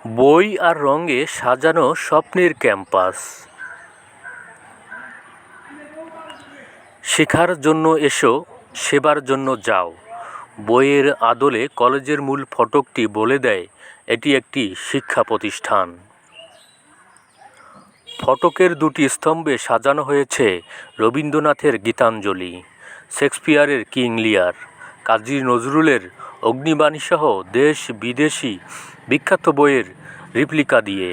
বই আর রঙে সাজানো স্বপ্নের ক্যাম্পাস। শেখার জন্য এসো, সেবার জন্য যাও। বইয়ের আদলে কলেজের মূল ফটকটি বলে দেয় এটি একটি শিক্ষা প্রতিষ্ঠান। ফটকের দুটি স্তম্ভে সাজানো হয়েছে রবীন্দ্রনাথের গীতাঞ্জলি, শেক্সপিয়ারের কিং লিয়ার, কাজী নজরুলের অগ্নিবাণীসহ দেশ বিদেশি বিখ্যাত বইয়ের রিপ্লিকা দিয়ে।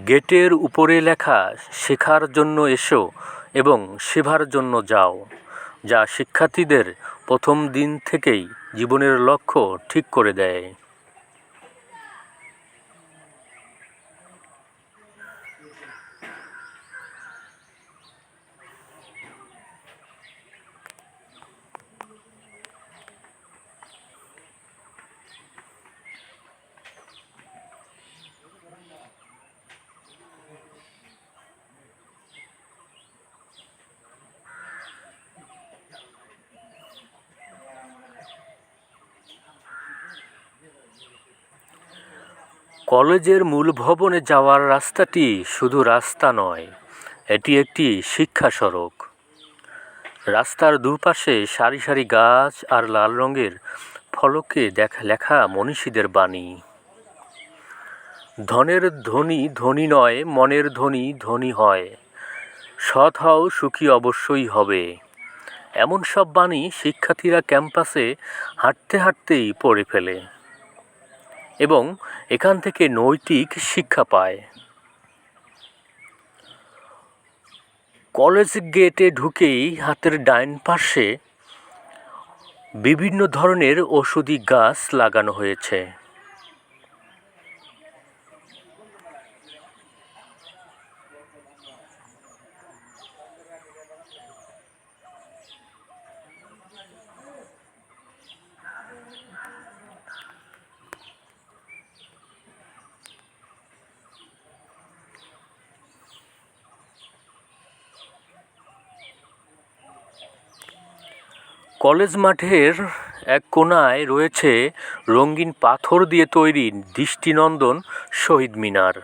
গেটের উপরে লেখা শেখার জন্য এসো এবং সেবার জন্য যাও, যা শিক্ষার্থীদের প্রথম দিন থেকেই জীবনের লক্ষ্য ঠিক করে দেয়। কলেজের মূল ভবনে যাওয়ার রাস্তাটি শুধু রাস্তা নয়, এটি একটি শিক্ষা সড়ক। রাস্তার দুপাশে সারি সারি গাছ আর লাল রঙের ফলকে লেখা মনীষীদের বাণী। ধনের ধনী ধনী নয়, মনের ধনী ধনী হয়। সৎ হও, সুখী অবশ্যই হবে। এমন সব বাণী শিক্ষার্থীরা ক্যাম্পাসে হাঁটতে হাঁটতেই পড়ে ফেলে এবং এখান থেকে নৈতিক শিক্ষা পায়। কলেজ গেটে ঢুকেই হাতের ডাইন পাশে বিভিন্ন ধরনের ঔষধি গাছ লাগানো হয়েছে। কলেজ মাঠের এক কোণায় রয়েছে রঙিন পাথর দিয়ে তৈরি দৃষ্টিনন্দন শহীদ মিনার,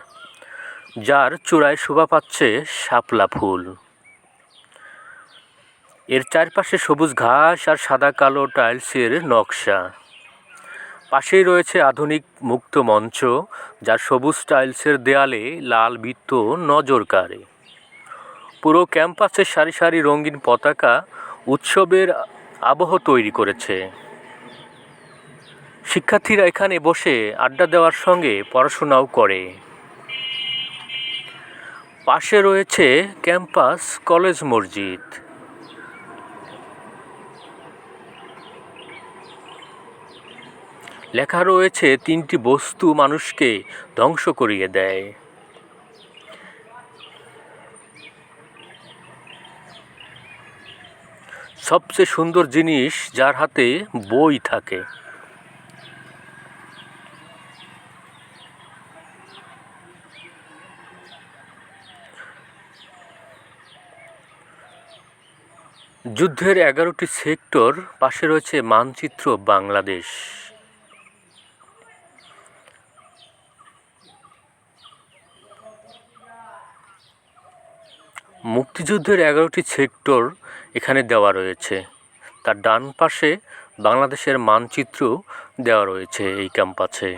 যার চূড়ায় শোভা পাচ্ছে শাপলা ফুল। এর চারপাশে সবুজ ঘাস আর সাদা কালো টাইলসের নকশা। পাশেই রয়েছে আধুনিক মুক্ত মঞ্চ, যার সবুজ টাইলসের দেয়ালে লাল বৃত্ত নজর কাড়ে। পুরো ক্যাম্পাসে সারি সারি রঙিন পতাকা উৎসবের আবহ তৈরি করেছে। শিক্ষার্থীরা এখানে বসে আড্ডা দেওয়ার সঙ্গে পড়াশোনাও করে। পাশে রয়েছে ক্যাম্পাস কলেজ মসজিদ। লেখা রয়েছে তিনটি বস্তু মানুষকে ধ্বংস করিয়ে দেয়। সবচেয়ে সুন্দর জিনিস যার হাতে বই থাকে। যুদ্ধের 11টি সেক্টর, পাশে রয়েছে মানচিত্র বাংলাদেশ। মুক্তিযুদ্ধের 11টি সেক্টর এখানে দেওয়া রয়েছে। তার ডান পাশে বাংলাদেশের মানচিত্র দেওয়া রয়েছে এই ক্যাম্পাসে।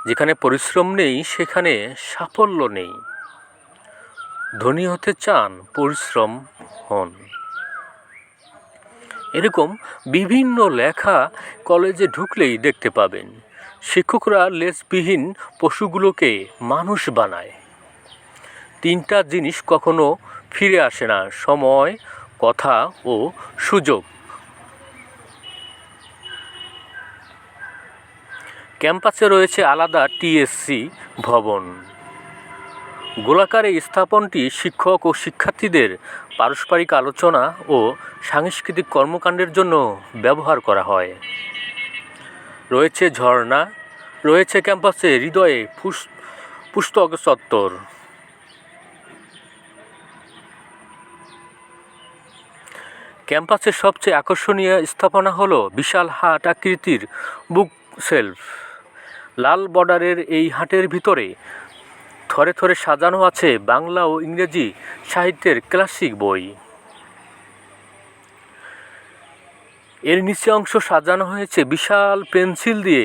যেখানে পরিশ্রম নেই সেখানে সাফল্য নেই। ধনী হতে চান, পরিশ্রম হন। এরকম বিভিন্ন লেখা কলেজে ঢুকলেই দেখতে পাবেন। শিক্ষকরা লেজবিহীন পশুগুলোকে মানুষ বানায়। তিনটা জিনিস কখনো ফিরে আসে না: সময়, কথা ও সুযোগ। ক্যাম্পাসে রয়েছে আলাদা টিএসসি ভবন। গোলাকার এই স্থাপনটি শিক্ষক ও শিক্ষার্থীদের পারস্পরিক আলোচনা ও সাংস্কৃতিক কর্মকাণ্ডের জন্য ব্যবহার করা হয়। রয়েছে ঝর্ণা, রয়েছে ক্যাম্পাসে হৃদয়ে পুস্তক চত্বর। ক্যাম্পাসের সবচেয়ে আকর্ষণীয় স্থাপনা হলো বিশাল হাট আকৃতির বুক শেলফ। লাল বর্ডারের এই হাটের ভিতরে থরে থরে সাজানো আছে বাংলা ও ইংরেজি সাহিত্যের ক্লাসিক বই। এর নিচে অংশ সাজানো হয়েছে বিশাল পেন্সিল দিয়ে,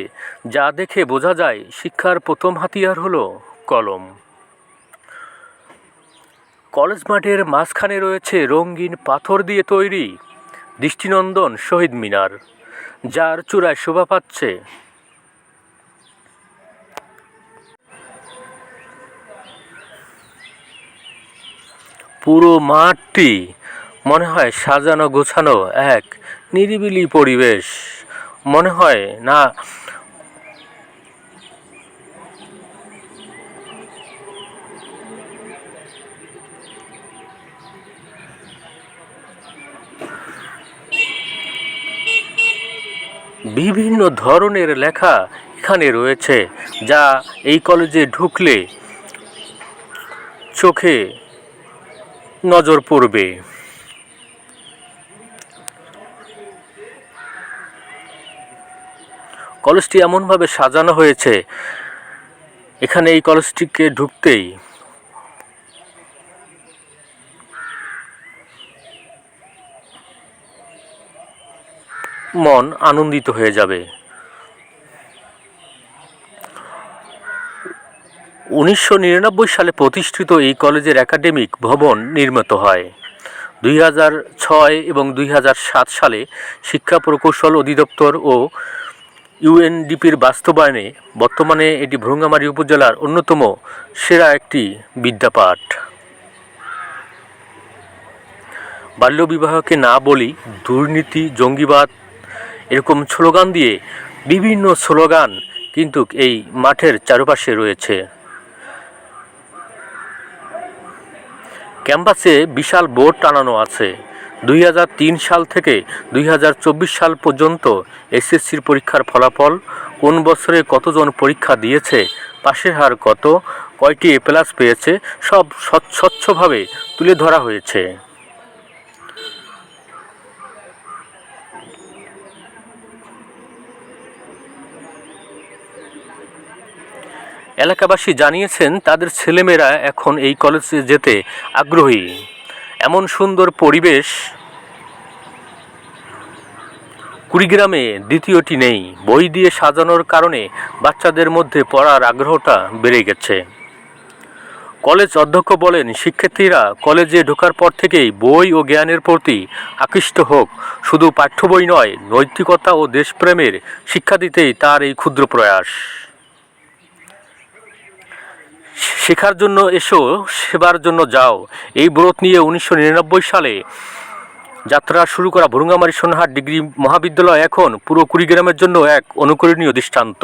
যা দেখে বোঝা যায় শিক্ষার প্রথম হাতিয়ার হলো কলম। কলেজ মাঠের মাঝখানে রয়েছে রঙিন পাথর দিয়ে তৈরি দৃষ্টিনন্দন শহীদ মিনার, যার চূড়ায় শোভা পাচ্ছে পুরো মাঠটি মনে হয় সাজানো গোছানো এক নিরিবিলি পরিবেশ। মনে হয় না বিভিন্ন ধরনের লেখা এখানে রয়েছে, যা এই কলেজে ঢুকলে চোখে নজর পড়বে। কলেজটি এমনভাবে সাজানো হয়েছে, এখানে এই কলেজটিকে ঢুকতেই মন আনন্দিত হয়ে যাবে। 1999 সালে প্রতিষ্ঠিত এই কলেজের একাডেমিক ভবন নির্মিত হয়। 2006 এবং 2007 সালে শিক্ষা প্রকৌশল অধিদপ্তর ও ইউএনডিপির বাস্তবায়নে বর্তমানে এটি ভ্রুঙ্গামারী উপজেলার অন্যতম সেরা একটি বিদ্যাপাঠ। বাল্যবিবাহকে না বলি, দুর্নীতি, জঙ্গিবাদ, এরকম স্লোগান দিয়ে বিভিন্ন স্লোগান কিন্তু এই মাঠের চারপাশে রয়েছে। ক্যাম্পাসে বিশাল বোর্ড টানানো আছে। 2003 সাল থেকে 2024 সাল পর্যন্ত এসএসসির পরীক্ষার ফলাফল, কোন বছরে কতজন পরীক্ষা দিয়েছে, পাশের হার কত, কয়টি এ প্লাস পেয়েছে, সব স্বচ্ছভাবে তুলে ধরা হয়েছে। এলাকাবাসী জানিয়েছেন তাদের ছেলেমেয়েরা এখন এই কলেজে যেতে আগ্রহী। এমন সুন্দর পরিবেশ কুড়িগ্রামে দ্বিতীয়টি নেই। বই দিয়ে সাজানোর কারণে বাচ্চাদের মধ্যে পড়ার আগ্রহটা বেড়ে গেছে। কলেজ অধ্যক্ষ বলেন, শিক্ষার্থীরা কলেজে ঢোকার পর থেকেই বই ও জ্ঞানের প্রতি আকৃষ্ট হোক। শুধু পাঠ্য বই নয়, নৈতিকতা ও দেশপ্রেমের শিক্ষা দিতেই তার এই ক্ষুদ্র প্রয়াস। শেখার জন্য এসো, সেবার জন্য যাও, এই ব্রত নিয়ে 1999 সালে যাত্রা শুরু করা ভ্রুঙ্গামারী সোনারহাট ডিগ্রি মহাবিদ্যালয় এখন পুরো কুড়িগ্রামের জন্য এক অনুকরণীয় দৃষ্টান্ত।